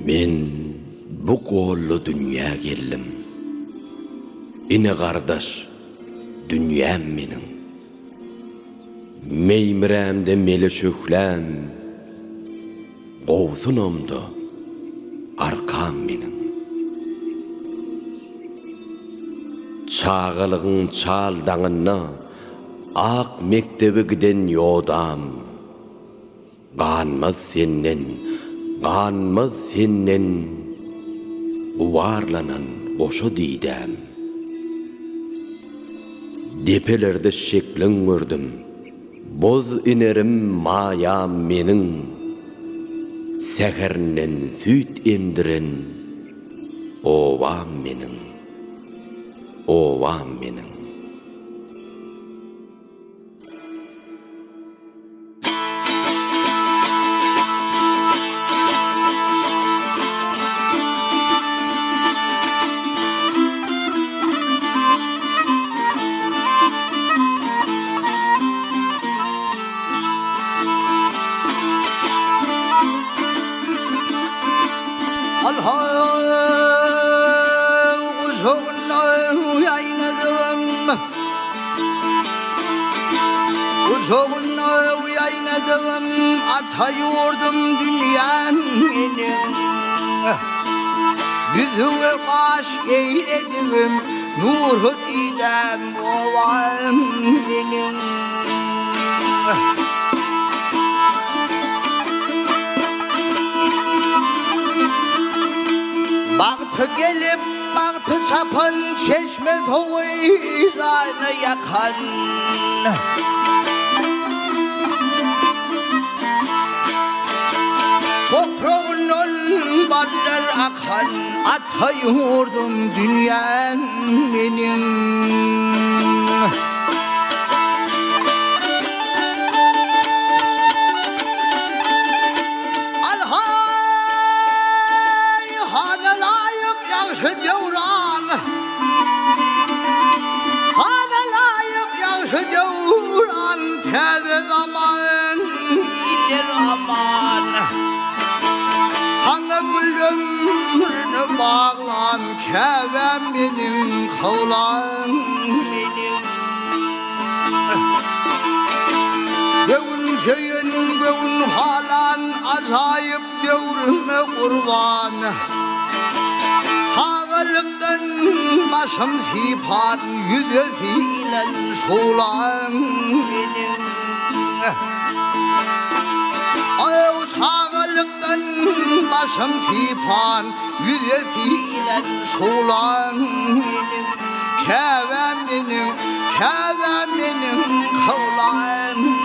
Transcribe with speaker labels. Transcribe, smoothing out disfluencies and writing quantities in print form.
Speaker 1: Men bu gollu dünya geldim. Ine kardeş, dünyam menin. Meymiremde meli şöklem, qovsunumdu arkam menin. Çağılığın çaldağına, ak mektebi giden yodam. Qanmaz sennen, uvarlanan qoşu didem. Depelerde şeklin gördüm, boz inerim mayam menin. Sehernen süt emdiren, ovam menin, ovam menin.
Speaker 2: Uzağına uyaynadım, ata yurdum dünyanın benim. Yüzüne kaş eyledim, nuru didem ovam benim. Baktı gelip baktı çapan, çeşme soğuğu izanı yakan. Toprağından baller akan, ata yurdum dünyan benim. Alhay hana layık yakşı devran, hana layık yakşı devran. Teze zaman iler aman, hangi gülümrünü bağlan, kevem benim, kavlan benim. Göğün köyün, göğün halan, azayıp devrime kurban. Sağlıktan başım sipan, yüzesiyle şoğlan benim. Ay sağlıktan başım sipan, yüzesiyle şoğlan benim. Kevem benim, kevem benim, kavlan